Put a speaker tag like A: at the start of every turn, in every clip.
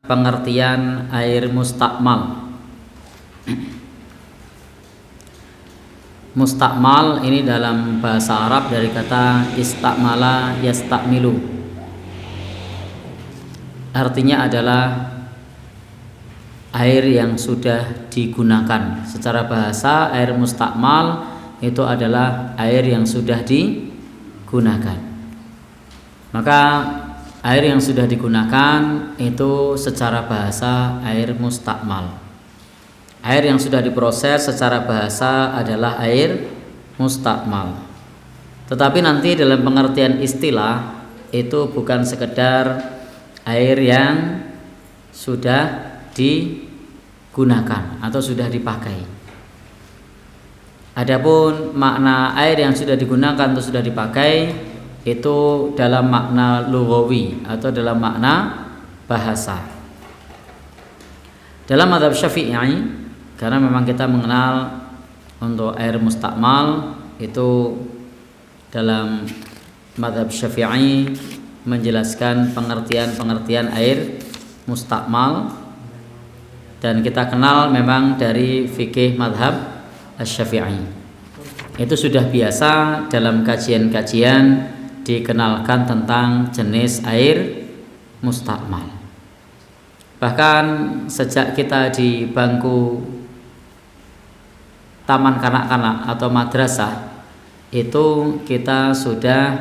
A: pengertian air mustakmal. Mustakmal ini dalam bahasa Arab dari kata istakmala yastakmilu. Artinya adalah air yang sudah digunakan. Secara bahasa air mustakmal itu adalah air yang sudah digunakan. Maka air yang sudah digunakan itu secara bahasa air mustakmal. Air yang sudah diproses secara bahasa adalah air mustakmal. Tetapi nanti dalam pengertian istilah itu bukan sekedar air yang sudah digunakan atau sudah dipakai. Adapun makna air yang sudah digunakan atau sudah dipakai itu dalam makna lughawi atau dalam makna bahasa. Dalam mazhab Syafi'i, karena memang kita mengenal untuk air mustakmal itu dalam mazhab Syafi'i menjelaskan pengertian air mustakmal, dan kita kenal memang dari fikih mazhab Asy-Syafi'i. Itu sudah biasa dalam kajian-kajian dikenalkan tentang jenis air mustakmal. Bahkan sejak kita di bangku taman kanak-kanak atau madrasah itu kita sudah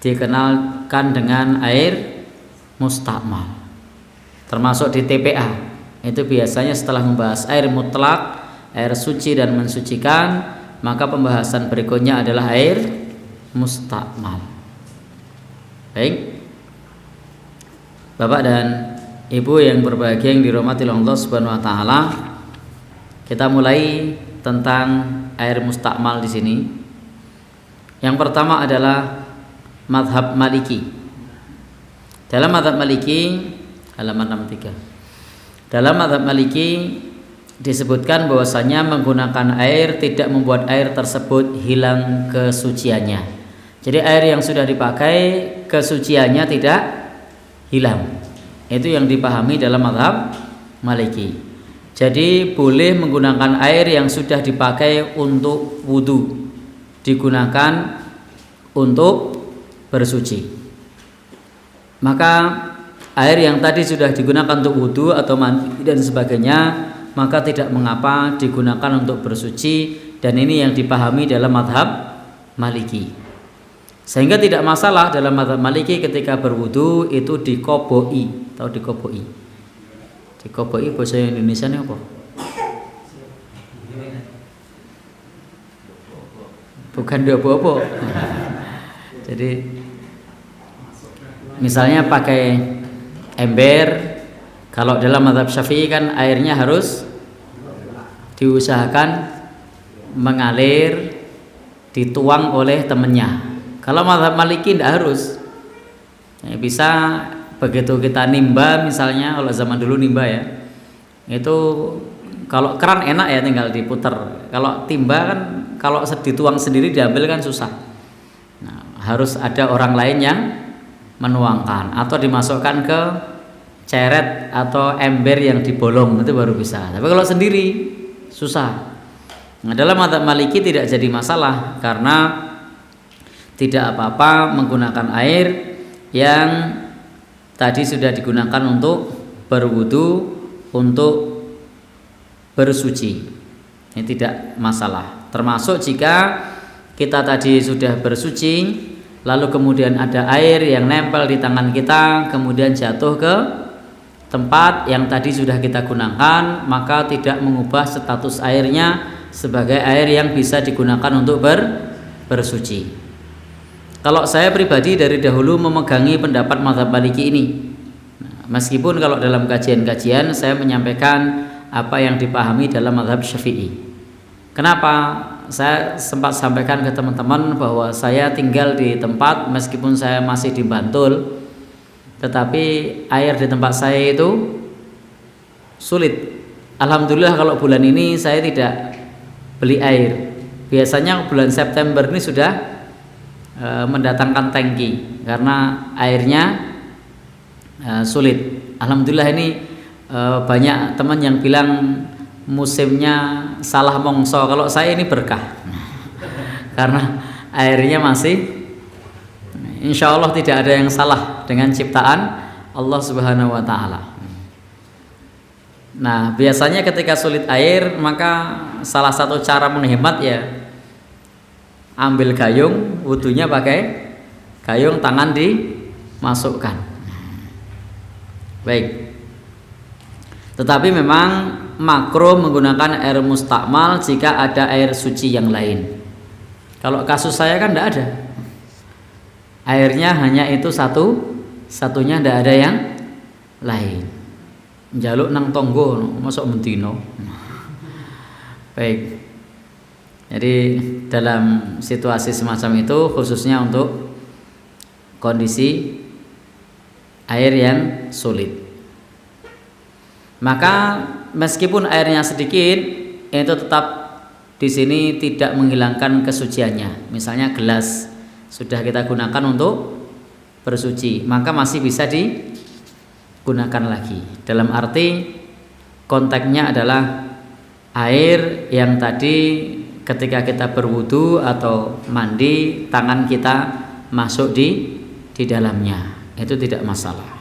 A: dikenalkan dengan air mustakmal. Termasuk di TPA itu biasanya setelah membahas air mutlak, air suci dan mensucikan, maka pembahasan berikutnya adalah air mustakmal. Baik, Bapak dan Ibu yang berbahagia yang dirahmati Allah Subhanahu wa taala, kita mulai tentang air mustakmal di sini. Yang pertama adalah mazhab Maliki. Dalam mazhab Maliki halaman 63. Dalam mazhab Maliki disebutkan bahwasanya menggunakan air tidak membuat air tersebut hilang kesuciannya. Jadi air yang sudah dipakai kesuciannya tidak hilang. Itu yang dipahami dalam mazhab Maliki. Jadi boleh menggunakan air yang sudah dipakai untuk wudhu, digunakan untuk bersuci. Maka air yang tadi sudah digunakan untuk wudhu atau mandi dan sebagainya, maka tidak mengapa digunakan untuk bersuci, dan ini yang dipahami dalam mazhab Maliki. Sehingga tidak masalah dalam mazhab Maliki ketika berwudhu itu dikoboi, atau dikoboi. Dikoboi bahasa Indonesia ini apa? Bukan apa-apa. Jadi misalnya pakai ember, kalau dalam mazhab Syafi'i kan airnya harus diusahakan mengalir, dituang oleh temannya. Kalau mazhab Maliki tidak harus. Bisa begitu kita nimba, misalnya kalau zaman dulu nimba ya, itu kalau keran enak ya tinggal diputer. Kalau timba kan kalau dituang sendiri diambil kan susah. Nah, harus ada orang lain yang menuangkan atau dimasukkan ke ceret atau ember yang dibolong, itu baru bisa. Tapi kalau sendiri susah. Nah, dalam mazhab Maliki tidak jadi masalah karena tidak apa-apa menggunakan air yang tadi sudah digunakan untuk berwudu, untuk bersuci. Ini tidak masalah. Termasuk jika kita tadi sudah bersuci, lalu kemudian ada air yang nempel di tangan kita, kemudian jatuh ke tempat yang tadi sudah kita gunakan, maka tidak mengubah status airnya sebagai air yang bisa digunakan untuk bersuci. Kalau saya pribadi dari dahulu memegangi pendapat mazhab Maliki ini. Meskipun kalau dalam kajian-kajian saya menyampaikan apa yang dipahami dalam mazhab Syafi'i. Kenapa? Saya sempat sampaikan ke teman-teman bahwa saya tinggal di tempat, meskipun saya masih di Bantul, tetapi air di tempat saya itu sulit. Alhamdulillah kalau bulan ini saya tidak beli air. Biasanya bulan September ini sudah mendatangkan tangki karena airnya sulit. Alhamdulillah ini banyak teman yang bilang musimnya salah mongso. Kalau saya ini berkah karena airnya masih, insya Allah tidak ada yang salah dengan ciptaan Allah Subhanahu wa Ta'ala. Nah, biasanya ketika sulit air, maka salah satu cara menghemat ya ambil gayung, wudunya pakai gayung, tangan dimasukkan. Baik. Tetapi memang makruh menggunakan air mustakmal jika ada air suci yang lain. Kalau kasus saya kan tidak ada, airnya hanya itu satunya, tidak ada yang lain. Njaluk nang tonggo masuk mentino. Baik. Jadi dalam situasi semacam itu, khususnya untuk kondisi air yang sulit, maka meskipun airnya sedikit, itu tetap di sini tidak menghilangkan kesuciannya. Misalnya gelas sudah kita gunakan untuk bersuci, maka masih bisa digunakan lagi. Dalam arti konteksnya adalah air yang tadi ketika kita berwudu atau mandi, tangan kita masuk di dalamnya, itu tidak masalah.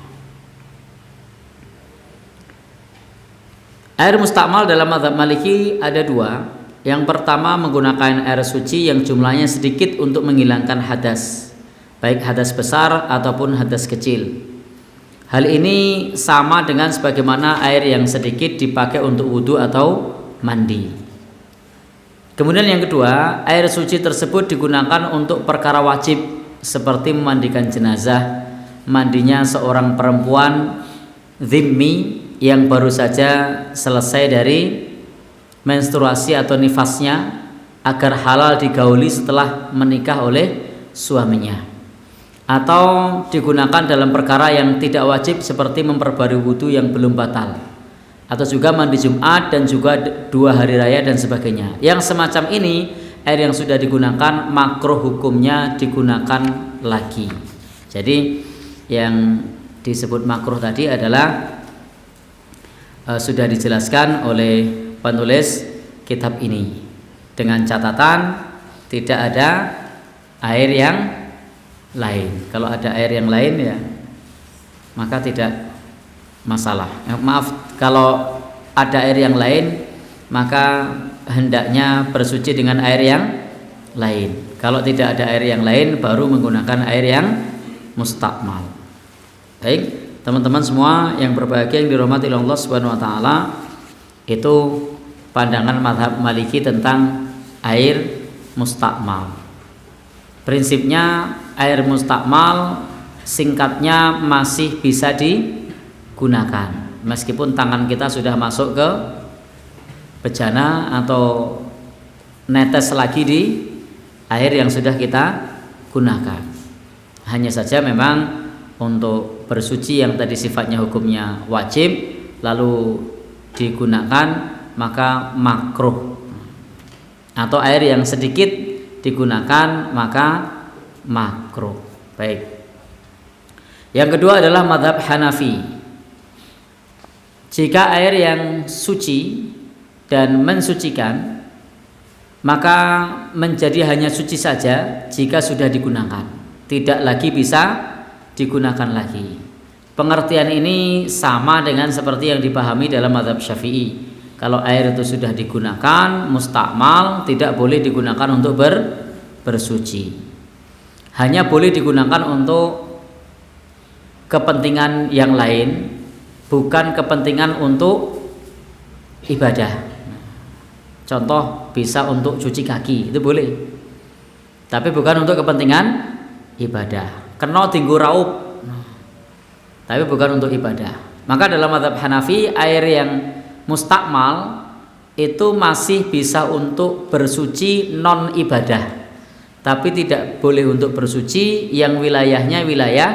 A: Air mustakmal dalam mazhab Maliki ada dua. Yang pertama menggunakan air suci yang jumlahnya sedikit untuk menghilangkan hadas, baik hadas besar ataupun hadas kecil. Hal ini sama dengan sebagaimana air yang sedikit dipakai untuk wudhu atau mandi. Kemudian yang kedua, air suci tersebut digunakan untuk perkara wajib seperti memandikan jenazah, mandinya seorang perempuan dhimmi yang baru saja selesai dari menstruasi atau nifasnya, agar halal digauli setelah menikah oleh suaminya, atau digunakan dalam perkara yang tidak wajib seperti memperbarui wudhu yang belum batal, atau juga mandi Jumat dan juga 2 hari raya dan sebagainya. Yang semacam ini, air yang sudah digunakan makruh hukumnya digunakan lagi. Jadi yang disebut makruh tadi adalah sudah dijelaskan oleh penulis kitab ini, dengan catatan tidak ada air yang lain. Kalau ada air yang lain ya maka tidak masalah. Maaf, kalau ada air yang lain maka hendaknya bersuci dengan air yang lain. Kalau tidak ada air yang lain baru menggunakan air yang mustakmal. Baik, teman-teman semua yang berbahagia yang dirahmati oleh Allah Subhanahu wa taala, itu pandangan mazhab Maliki tentang air mustakmal. Prinsipnya air mustakmal singkatnya masih bisa digunakan meskipun tangan kita sudah masuk ke bejana atau netes lagi di air yang sudah kita gunakan. Hanya saja memang untuk bersuci yang tadi sifatnya hukumnya wajib lalu digunakan maka makruh, atau air yang sedikit digunakan maka makruh. Baik. Yang kedua adalah mazhab Hanafi. Jika air yang suci dan mensucikan, maka menjadi hanya suci saja jika sudah digunakan, tidak lagi bisa digunakan lagi. Pengertian ini sama dengan seperti yang dipahami dalam mazhab Syafi'i. Kalau air itu sudah digunakan mustakmal, tidak boleh digunakan untuk bersuci. Hanya boleh digunakan untuk kepentingan yang lain, bukan kepentingan untuk ibadah. Contoh, bisa untuk cuci kaki, itu boleh, tapi bukan untuk kepentingan ibadah. Kena tinggu raup, tapi bukan untuk ibadah. Maka dalam mazhab Hanafi, air yang mustakmal itu masih bisa untuk bersuci non ibadah, tapi tidak boleh untuk bersuci yang wilayahnya wilayah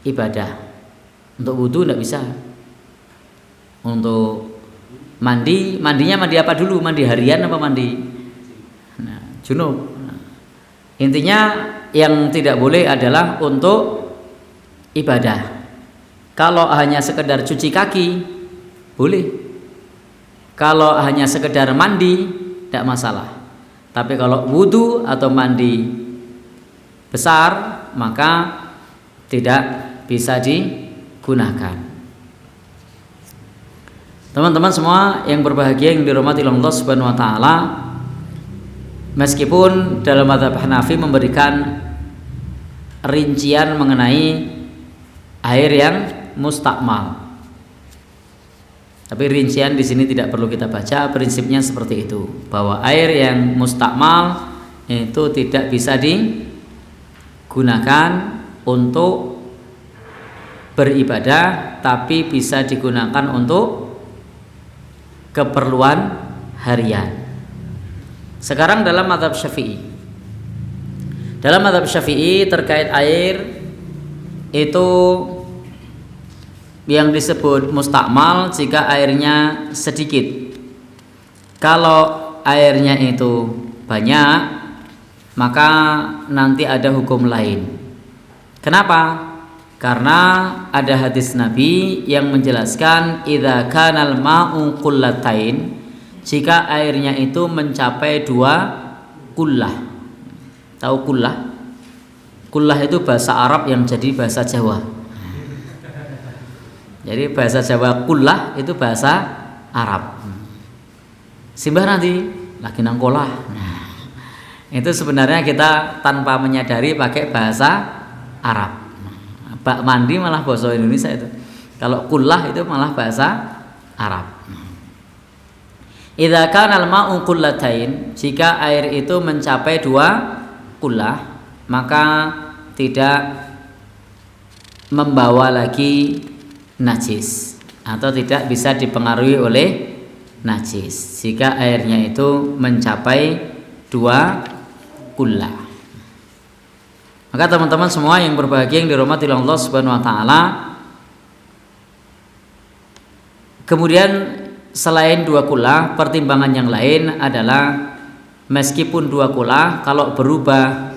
A: ibadah. Untuk wudhu tidak bisa. Untuk mandinya mandi apa dulu? Mandi harian apa mandi junub? Intinya yang tidak boleh adalah untuk ibadah. Kalau hanya sekedar cuci kaki boleh. Kalau hanya sekedar mandi tidak masalah. Tapi kalau wudhu atau mandi besar maka tidak bisa digunakan. Teman-teman semua yang berbahagia yang dirahmati Allah Subhanahu wa taala, meskipun dalam mazhab Hanafi memberikan rincian mengenai air yang mustakmal, tapi rincian di sini tidak perlu kita baca. Prinsipnya seperti itu, bahwa air yang mustakmal itu tidak bisa digunakan untuk beribadah, tapi bisa digunakan untuk keperluan harian. Sekarang dalam mazhab Syafi'i, terkait air itu yang disebut mustakmal jika airnya sedikit. Kalau airnya itu banyak maka nanti ada hukum lain. Kenapa? Karena ada hadis Nabi yang menjelaskan idza kanal ma'u qullatain, jika airnya itu mencapai 2 kullah. Tahu kullah? Kullah itu bahasa Arab yang jadi bahasa Jawa. Jadi bahasa Jawa kullah itu bahasa Arab. Simbah nanti lagi nangkolah. Nah, itu sebenarnya kita tanpa menyadari pakai bahasa Arab. Bak mandi malah bahasa Indonesia itu. Kalau kullah itu malah bahasa Arab. Idza kana al-ma'u qullatain, jika air itu mencapai 2 kullah, maka tidak membawa lagi najis atau tidak bisa dipengaruhi oleh najis jika airnya itu mencapai 2 kullah. Maka teman-teman semua yang berbahagia yang dirahmati Allah Subhanahu wa taala, kemudian selain 2 kullah, pertimbangan yang lain adalah meskipun 2 kullah, kalau berubah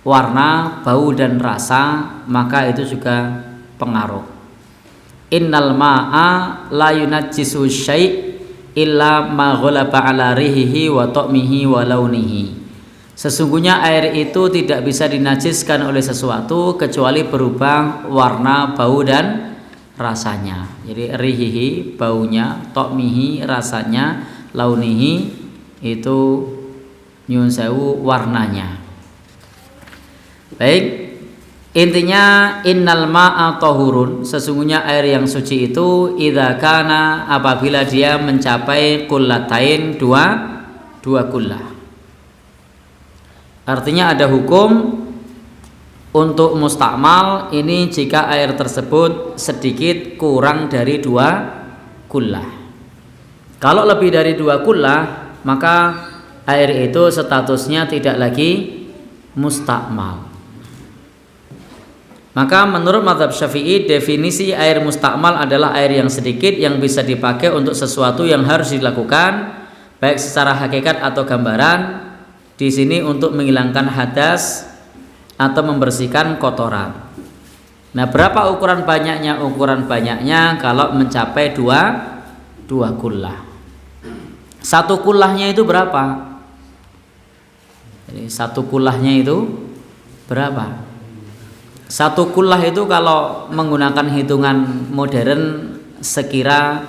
A: warna, bau dan rasa, maka itu juga pengaruh. Innal ma'a la yunajjisu syai' illa ma ghalaba ala rihihi wa ta'mihi wa launihi. Sesungguhnya air itu tidak bisa dinajiskan oleh sesuatu kecuali berubah warna, bau dan rasanya. Jadi rihihi baunya, ta'mihi rasanya, launihi itu nyun sewu warnanya. Baik. Intinya innal ma'a tahurun, sesungguhnya air yang suci itu idza kana, apabila dia mencapai kullatain 2 kullah. Artinya ada hukum untuk mustakmal ini jika air tersebut sedikit kurang dari 2 kullah. Kalau lebih dari 2 kullah maka air itu statusnya tidak lagi mustakmal. Maka menurut mazhab Syafi'i, definisi air mustakmal adalah air yang sedikit yang bisa dipakai untuk sesuatu yang harus dilakukan, baik secara hakikat atau gambaran. Di sini untuk menghilangkan hadas atau membersihkan kotoran. Nah, berapa ukuran banyaknya? Ukuran banyaknya kalau mencapai 2 kullah. 1 kullahnya itu berapa? Jadi 1 kullahnya itu berapa? 1 kullah itu kalau menggunakan hitungan modern sekira,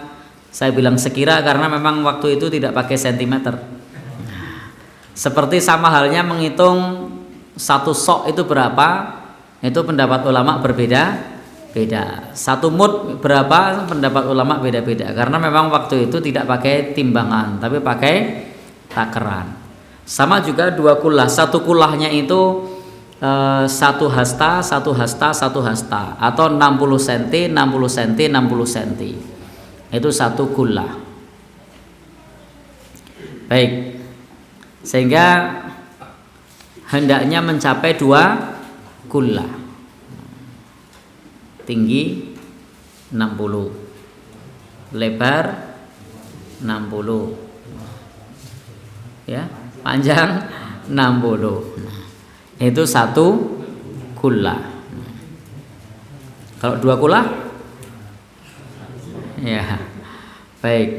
A: saya bilang sekira karena memang waktu itu tidak pakai sentimeter. Seperti sama halnya menghitung 1 sok itu berapa, itu pendapat ulama berbeda-beda. 1 mud berapa, pendapat ulama beda-beda. Karena memang waktu itu tidak pakai timbangan, tapi pakai takaran. Sama juga 2 kullah. 1 kullahnya itu 1 hasta, 1 hasta, 1 hasta, atau 60 cm, 60 cm, 60 cm. Itu 1 kullah. Baik. Sehingga hendaknya mencapai 2 kullah. Tinggi 60, lebar 60, ya, panjang 60. Itu 1 kullah. Kalau 2 kullah Ya. Baik.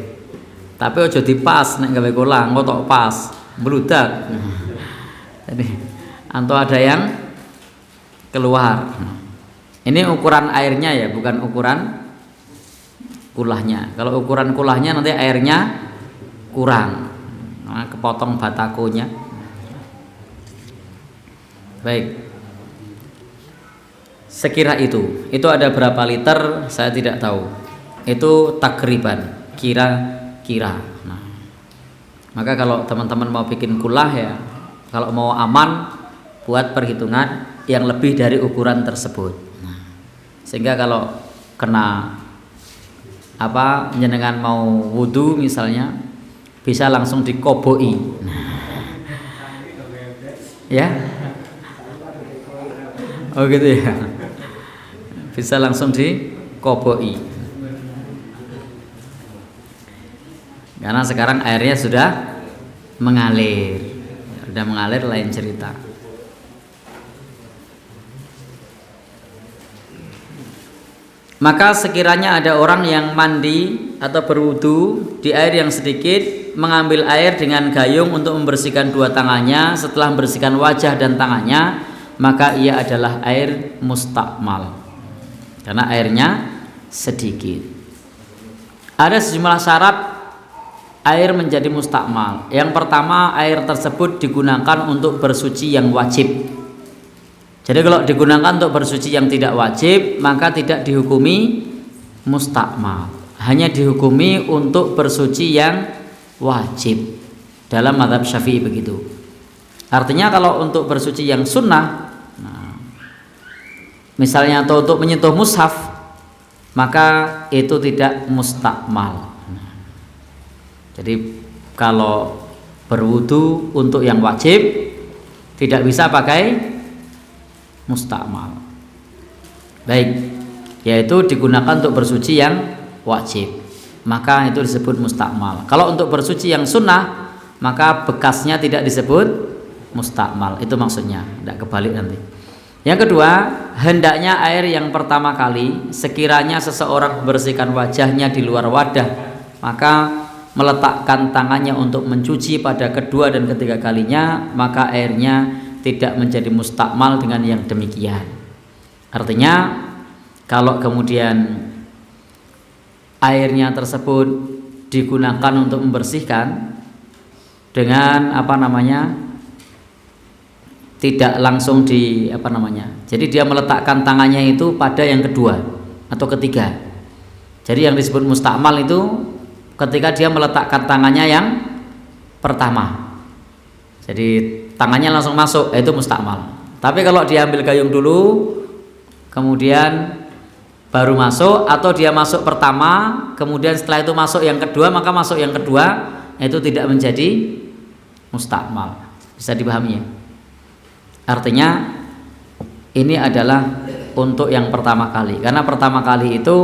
A: Tapi ojo dipas nek gawe kolang, kok tok pas, mbludak. Jadi anto ada yang keluar. Ini ukuran airnya ya, bukan ukuran kulahnya. Kalau ukuran kulahnya nanti airnya kurang. Nah, kepotong batakonya. Baik. Sekira itu ada berapa liter saya tidak tahu. Itu takriban, kira-kira. Nah, maka kalau teman-teman mau bikin kulah ya, kalau mau aman buat perhitungan yang lebih dari ukuran tersebut. Nah, sehingga kalau kena jenengan mau wudhu misalnya bisa langsung dikoboi. Nah, ya, oh gitu ya, bisa langsung dikoboi. Karena sekarang airnya sudah mengalir, lain cerita. Maka sekiranya ada orang yang mandi atau berwudu di air yang sedikit, mengambil air dengan gayung untuk membersihkan dua tangannya, setelah membersihkan wajah dan tangannya, maka ia adalah air mustakmal karena airnya sedikit. Ada sejumlah syarat air menjadi mustakmal. Yang pertama, air tersebut digunakan untuk bersuci yang wajib. Jadi kalau digunakan untuk bersuci yang tidak wajib, maka tidak dihukumi mustakmal, hanya dihukumi untuk bersuci yang wajib. Dalam mazhab Syafi'i begitu. Artinya kalau untuk bersuci yang sunnah, misalnya atau untuk menyentuh mushaf, maka itu tidak mustakmal. Jadi kalau berwudu untuk yang wajib tidak bisa pakai mustakmal. Baik, yaitu digunakan untuk bersuci yang wajib, maka itu disebut mustakmal. Kalau untuk bersuci yang sunnah, maka bekasnya tidak disebut mustakmal. Itu maksudnya, tidak kebalik nanti. Yang kedua, hendaknya air yang pertama kali sekiranya seseorang membersihkan wajahnya di luar wadah, maka meletakkan tangannya untuk mencuci pada kedua dan ketiga kalinya, maka airnya tidak menjadi mustakmal dengan yang demikian. Artinya kalau kemudian airnya tersebut digunakan untuk membersihkan dengan tidak langsung jadi dia meletakkan tangannya itu pada yang kedua atau ketiga. Jadi yang disebut mustakmal itu ketika dia meletakkan tangannya yang pertama, jadi tangannya langsung masuk, itu mustakmal. Tapi kalau dia ambil gayung dulu kemudian baru masuk, atau dia masuk pertama kemudian setelah itu masuk yang kedua, maka masuk yang kedua itu tidak menjadi mustakmal. Bisa dipahami ya? Artinya ini adalah untuk yang pertama kali, karena pertama kali itu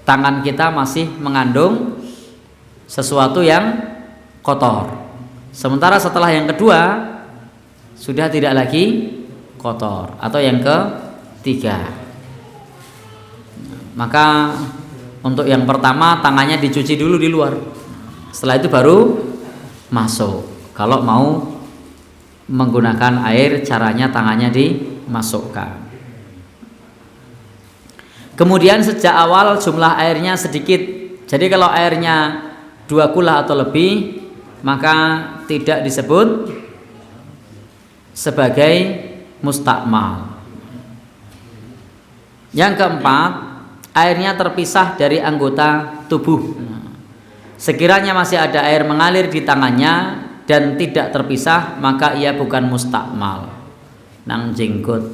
A: tangan kita masih mengandung sesuatu yang kotor. Sementara setelah yang kedua sudah tidak lagi kotor, atau yang ketiga. Maka untuk yang pertama tangannya dicuci dulu di luar. Setelah itu baru masuk. Kalau mau menggunakan air, caranya tangannya dimasukkan. Kemudian sejak awal jumlah airnya sedikit. Jadi kalau airnya 2 kulah atau lebih, maka tidak disebut sebagai mustakmal. Yang keempat, airnya terpisah dari anggota tubuh. Sekiranya masih ada air mengalir di tangannya dan tidak terpisah, maka ia bukan mustakmal. Nang jenggot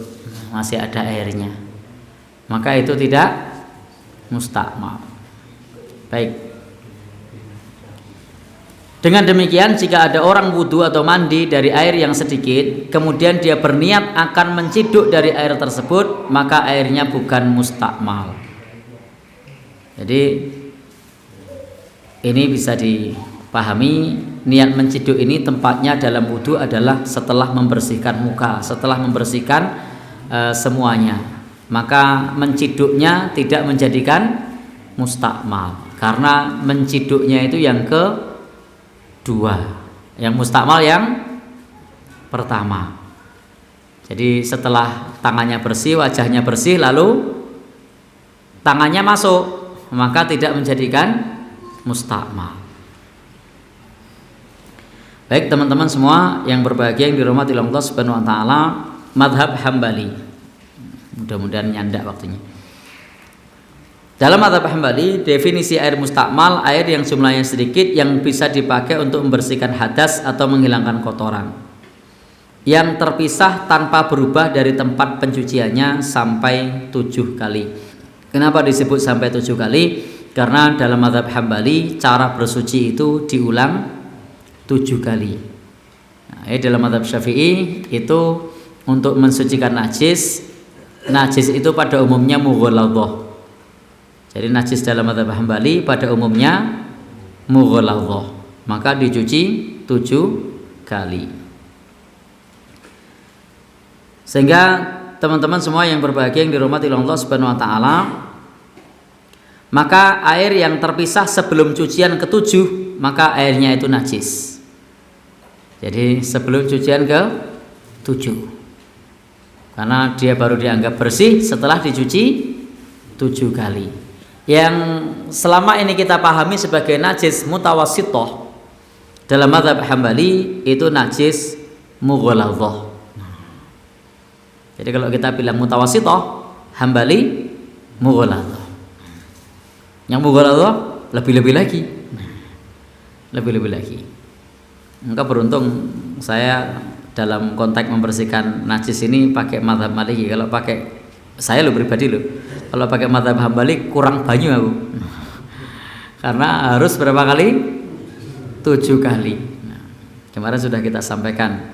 A: masih ada airnya, maka itu tidak mustakmal. Baik. Dengan demikian, jika ada orang wudu atau mandi dari air yang sedikit, kemudian dia berniat akan menciduk dari air tersebut, maka airnya bukan mustakmal. Jadi ini bisa dipahami, niat menciduk ini tempatnya dalam wudu adalah setelah membersihkan muka, setelah membersihkan semuanya. Maka menciduknya tidak menjadikan mustakmal, karena menciduknya itu yang kedua, yang mustakmal yang pertama. Jadi setelah tangannya bersih, wajahnya bersih, lalu tangannya masuk, maka tidak menjadikan mustakmal. Baik teman-teman semua yang berbahagia yang dirahmati Allah Subhanahu wa taala, mazhab Hambali. Mudah-mudahan nyandak waktunya. Dalam mazhab Hambali, definisi air mustakmal, air yang jumlahnya sedikit yang bisa dipakai untuk membersihkan hadas atau menghilangkan kotoran, yang terpisah tanpa berubah dari tempat pencuciannya sampai 7 kali. Kenapa disebut sampai 7 kali? Karena dalam mazhab Hambali cara bersuci itu diulang 7 kali. Nah, dalam mazhab Syafi'i itu untuk mensucikan najis itu pada umumnya mughalladhah. Jadi najis dalam mazhab Hambali pada umumnya mughalladhah, maka dicuci 7 kali. Sehingga teman-teman semua yang berbahagia yang dirahmati Allah Subhanahu wa taala, maka air yang terpisah sebelum cucian ke-7, maka airnya itu najis. Jadi sebelum cucian ke-7, karena dia baru dianggap bersih setelah dicuci 7 kali. Yang selama ini kita pahami sebagai najis mutawassithah dalam mazhab Hambali itu najis mughalladhah. Jadi kalau kita bilang mutawassithah, Hambali mughalladhah. Yang mughalladhah lebih-lebih lagi. Lebih-lebih lagi. Maka beruntung saya dalam konteks membersihkan najis ini pakai mazhab Maliki. Kalau pakai saya pribadi kalau pakai mazhab Hambali kurang banyu aku. Karena harus berapa kali? 7 kali. Nah, kemarin sudah kita sampaikan.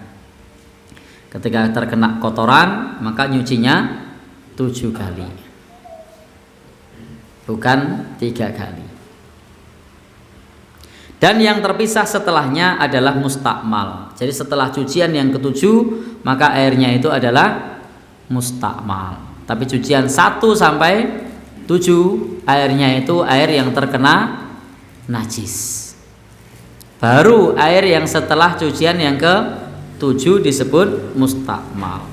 A: Ketika terkena kotoran, maka nyucinya 7 kali. Bukan 3 kali. Dan yang terpisah setelahnya adalah mustakmal. Jadi setelah cucian yang ke-7, maka airnya itu adalah mustakmal. Tapi cucian 1 sampai 7, airnya itu air yang terkena najis. Baru air yang setelah cucian yang ke-7 disebut mustakmal.